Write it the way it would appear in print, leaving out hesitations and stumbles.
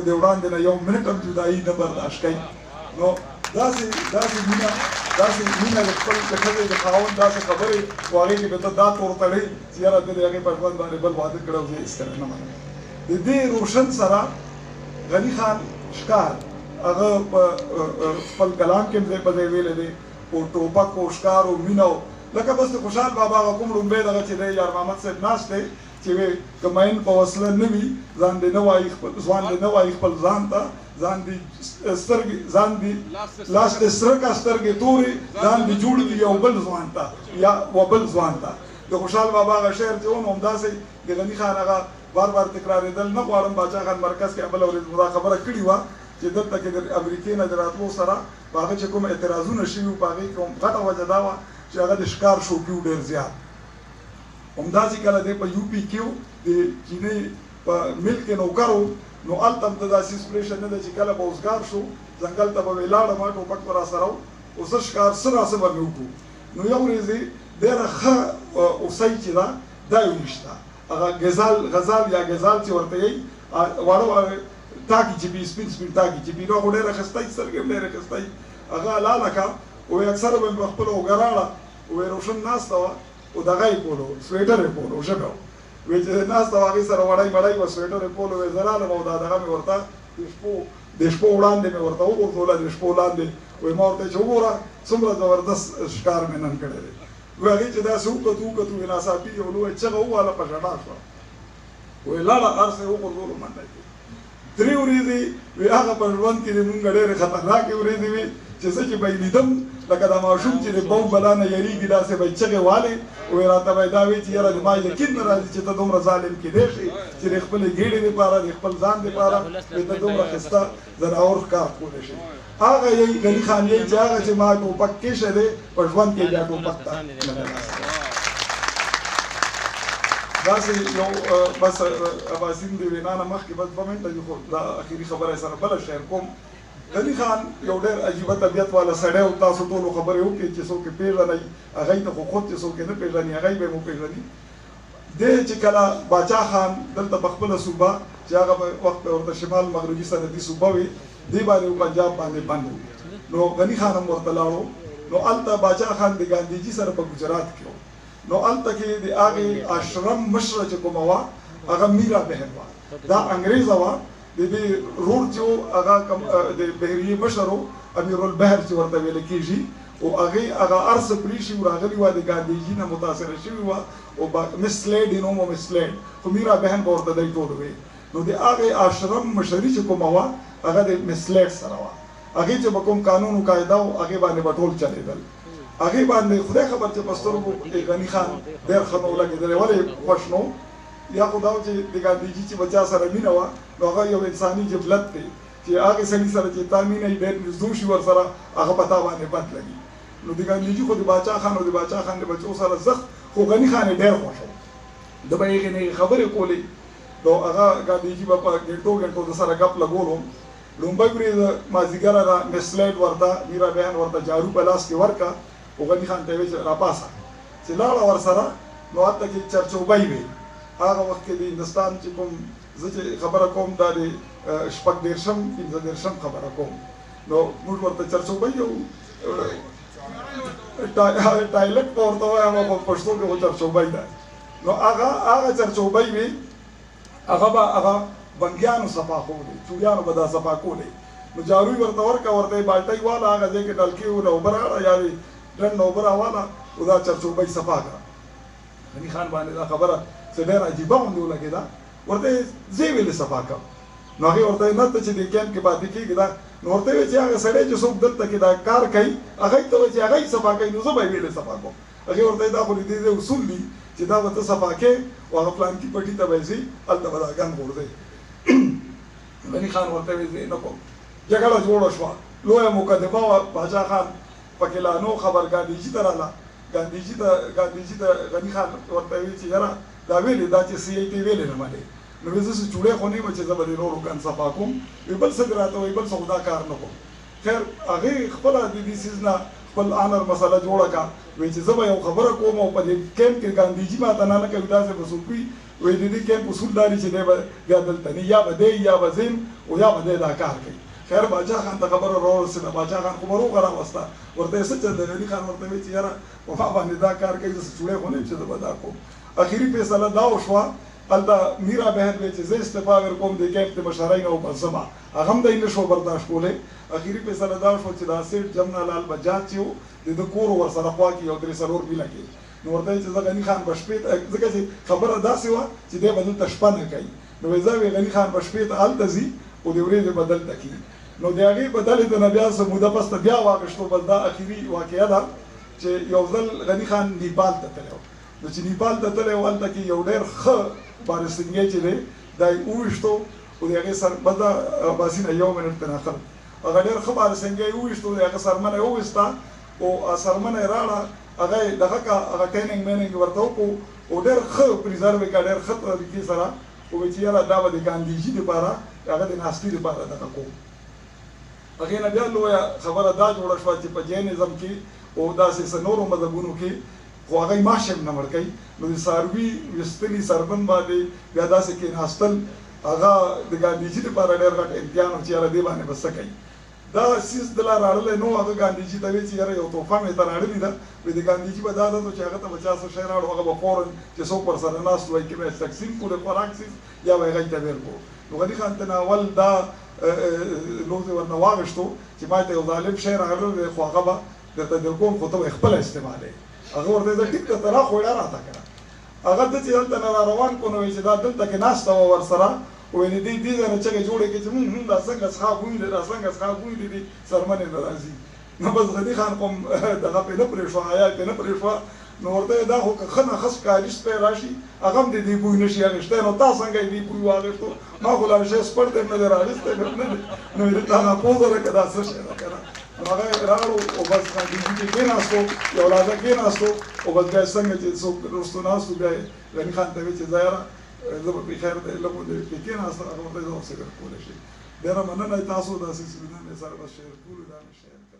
د وړاندې نه یو منټ هم جدایي نه برداشت کوي. نو داسې مینه د خپل د ښځې د خاوند داسې خبرې خو هغې کې به ته دا تور تړئ چې یاره ته د هغې په ژوند باندې بل واده کړی او زه هېڅکله نه منم. د دې روشن سره غني خان ښکار هغه په خپل کلام کې هم ځای په ځای ویلی دی په ټوپک او ښکار او مینه لکه بس د خوشحال بابا هغه کوم ړومبی دغه چې دی یار محمد صاحب ناست دی چې وی که مین په وسله نه وي ځان دې نه وایي خپل ځان ته ځان دې سترګې ځان دې لاس دې سره کا سترګې تورې ځان دې جوړ دي یو بل ځوان ته یا و بل ځوان ته. د خوشحال بابا هغه شعر چې و نو همداسې د غني خان هغه بار بار تکرارېدل. نه غواړم باچا خان مرکز کې بله ورځ دا خبره کړې وه چې دلته کې د امریکې نه د راتلو سره په هغه چې کوم اعتراضونه شوي وو په هغې کې هم غټه وجه دا وه چې هغه د ښکار شوقي و ډېر زیات. همداسې کله دی په یو پي کې و د چینۍ په مل کې نوکر و نو هلته هم ته داسې انسپریشن نه ده چې کله به اوزګار شو ځنګل ته به مې لاړم ټوپک به راسره و او زه ښکار څه ناڅه به مې وکړو. نو یو ورځ یې ډېره ښه اوسۍ چې ده دا یې ونیشته هغه غزال یا غزال چې ورته یې واړه ټاکي چې بي سپین ټاکي چې بي نو خو ډېره ښایسته وي سترګې هم ډېرې ښایسته وي هغه حلاله کړه وایي اکثره به مې په خپله وګراړه وایي روشن ناسته وه او دغه یې کولو سویټر یې کولو ژبه وایي چې ناسته وه هغې سره وړی مړی وه سویټر یې کولو وایي زه رالم او دا دغه مې ورته د شپو وړاندې مې ورته وغورځوله د شپو لاندې وایي ما ورته چې وګوره څومره زبردست ښکار مې نن کړی دی. وایي هغې چې داسې وکتو وایي ناڅاپي یو لویه چغه وواله په ژړا شوه وایي لاړه هر څه یې وغورځولو منډه کړي. 3 ورځې وایي هغه په ژوند کې د مونږ ډېرې خطرناکې ورځې وې چې زه چې به یې لیدم لکه دا ماشوم چې د بم بلا نه یېرېږي داسې به یې چغې والې وایي راته به یې دا وایي چې یاره د ما یقین نه راځي چې ته دومره ظالم کېدی شې چې د خپلې ګېډې دپاره د خپل ځان دپاره ته دومره ښایسته زناور ښکار کولی شې. هغه یې غني خان یې چې هغه چې ما ټوپک کېښی دی په ژوند کې بیا ټوپک ته نه ناست. داسې یو بس اباسین د وینا نه مخکې بس 2 منټه دي خو دا اخري خبره یې سره بله شیر کوم. غني خان یو ډېر عجیبه طبیعت والا سړی او تاسو ټولو خبرې وکړې چې څوک یې پېژنئ هغوی ته خو خود چې څوک یې نه پېژني هغوی به یې وپېژني. دی چې کله باچا خان دلته په خپله صوبه چې هغه په وخت ورته شمال مغربي سرحدي صوبه وي دې باندې پنجاب باندې بند و نو غني خان هم ورته لاړو. نو هلته باچا خان د ګاندهجي سره په گجرات کې و نو هلته کې د هغې اشرم مشره چې کومه وه هغه میرا بهر وه دا انګریزه وه د دې رور چې و هغه د بحریې مشر و امیرالبحر چې ورته ویل کېږي او هغې هغه هر څه پرې شي راغلي وه د ګاندهجي نه متاثره شوي وه او مسلیډ یې نوم و مسلیډ خو میرا بهن به ورته دی ټول وی. نو د هغې اشرم مشري چې کومه وه هغه د مسلیډ سره وه هغې چې به کوم قانون و قاعده و هغې باندې به ټول چلېدل. هغې باندې خدای خبر چې په سترګو غني خان ډېر ښه نو لګېدلی ولې خوښ نو یا خو دا و چې د ګاندهجي چې به چا سره مینه وه نو هغه یو انساني جبلت دی چې هغې سړي سره چې تا مینه یې ډېر نږدې شي ورسره هغه په تا باندې بد لګي. نو د ګاندهجي خو د باچا خان او د باچا خان د بچو سره سخت خو غني خان یې ډېر خوښ و د به یې هغې نه خبرې کولې نو هغه ګاندهجي به په ګنټو د سره ګپ لګولو. لومبۍ ورځ مازدیګره را مسلیډ ورته میرا بهن ورته جارو په لاس کې ورکړه او غني خان ته یې ویل چې راپاسه چې لاړه ورسره نو هلته کې چرچوبۍ وې هغه وخت کې د هندوستان چې کوم زه چې خبره کوم دا د 15 خبره کوم نو موږ ورته چرچوبۍ یو ټایلټ به ورته وایو په پښتو کې خو چرچوبۍ ده. نو هغه چرچوبۍ وې هغه بنګیانو صفا کولې چوریانو به دا صفا کولې نو جارو یې ورته ورکړه ورته یې بالټۍ واله هغه ځای کې ډلکې و نه اوبه راوړه یا یې ډنډ نه اوبه راواله او دا چرچوبۍ صفا کړه. غني خان باندې دا خبره څه ډېره عجیبه غوندې ولګېده ورته یې زه یې ویلې صفا کړم. نو هغې ورته یې نه ته چې دې کیمپ کې پاتې کېږي دا نو ورته یې ویل چې هغه سړی چې څوک دلته کې دا کار کوي هغوی ته وایي چې هغه یې صفا کوي نو زه به یې ویلې صفا کوم. هغې ورته یې دا خو د دې اصول دي چې دا به ته صفا کوې او هغه پلانکي پټي ته به یې ځي هلته به دا ګند غورځوي. غني خان ورته ویل زه یې نه کوم. جګړه جوړه شوه لویه مقدمه وه باچا خان پکې لا نو خبر ګاندهجي ته راله ګاندهجي ته غني خان ورته ویل چې یاره دا ویلې دا چې سی ای ټي ویلې نه منې نو وایي زه څه چوړی خو نه یم چې زه به د نورو ګند صفا کوم وایي بل څه دې راته وایي بل څه خو دا کار نه کوم. خیر هغې خپله د دې څیز نه خپل آنر مسله جوړه کړه وایي چې زه به یو خبره کوم او په دې کیمپ کې ګاندهجي ماته نه کوي داسې به څوک وي وایي د دې کیمپ اصول دا دي چې دی به بیا دلته نه یا به دی یا به ځیم او یا به دی دا کار کوي. خیر باچا خان ته خبره راورسېده. باچا خان خو به روغه راوسته. ورته یې څه چل دی؟ غني خان ورته وایي چې یاره په ما باندې دا کار کوي، زه چوړی خو نه یم چې زه به دا کوم. اخري فیصله دا وشوه هلته میرا بهن وایي چې زه استعفا ورکوم د کیمپ د مشرۍ نه وبس ځمه. هغه هم دی نه شو برداشت کولی. اخري فیصله دا وشوه چې دا سیټ جمنا لال بجاج چې و د ده کور ورسره خوا کې یو 3-4 میله کې. نو ورته وایي چې زه غني خان به شپې ته، ځکه چې خبره داسې وه چې دی به دلته شپه نه کوي. نو وایي زه غني خان به شپې ته هلته ځي او د ورځې به دلته کي. نو د هغې بدلې د نه بیا څه موده پس ته بیا واخیستو. بس دا اخري واقعه ده چې یو ځل غني خان نیپال ته تللی و. نو چې نیپال ته تللی و هلته کې یو ډېر ښه بارسنګی چې دی دا یې وویشتو او د هغې سر بس دا عباسي نه 1 منټ ته ناخل هغه ډېر ښه بارسنګی یې وویشتو. د هغه سرمنه یې وویسته او سرمنه یې راوړه. هغه یې دغه کا هغه ټریننګ میننګ ورته وکړو او ډېر ښه پریزرو یې کړه، ډېر ښه طریقې سره. ووایي چې یاره دا به د ګاندهیجي دپاره هغه د ناستي دپاره دغه کوو. هغې نه بیا لویه خبره دا جوړه شوه چې په جینزم کې او داسې څه نورو مذهبونو کې خو هغوی ماش هم نه ورکوي. نو د څاروي ویستلي سربند باندې بیا داسې کېناستل هغه د ګاندهیجي دپاره ډېر غټ امتحان و چې یاره دې باندې به څه کوي. دا سیس دله راړلی نو هغه ګاندهیجي ته وایي چې یاره یو تحفه مې ته راړلې ده. وایي د ګاندهیجي به دا ده چې هغه ته به چا څه شی راوړو هغه به فوراً چې څوک ورسره ناست وایي کې به یې تقسیم کړو د خوراک سیز یا به یې هغوی ته بېل کړو. نو غني خان ته اول دا لوزې ورنه واغېشتو چې ما ته یو ظالم شی راغلی دی خو هغه به درته در کوم خو ته به یې خپله استعمالوې. هغه ورته زه ټیک درته راخوړه راته کړه. هغه ته چې دلته نه را روان کړو نو وایي چې دا دلته کې ناسته وه ورسره. وایي دې ځای نه چغې جوړې کړې چې دا څنګه څښاک ویلې دا څنګه څښاک ویلې دي سرمنې نه راځي. نو بس غني خان خو دغه پرې نه پرېښوه، حیا پرې نه پرېښوه. نو ورته یې دا خو که ښه نه ښه ښکاري سپی راشي هغه هم د دې بوی نه شي اخیستی. نو تا څنګه یې دې بوی واخیستو؟ ما خو لا شی سپړ دی نه دی راخیستی نه دی. نو یې تا ناپوهه ده که دا څه شی ده که نه. نو هغه یې راوړو او بس ګاندهیجي کې کېناستو، یو لحظه کېناستو او بس بیا یې څنګه چې څوک رستو ناست و بیا یې غني خان ته وایي چې ځه یاره زه به بخیر دی لږ پرې کېناسته. هغه ورته زه اوس کولی شي. ډېره مننه تاسو داسې سویدان یې سره بس شیر کولو دا مې شیر کړ.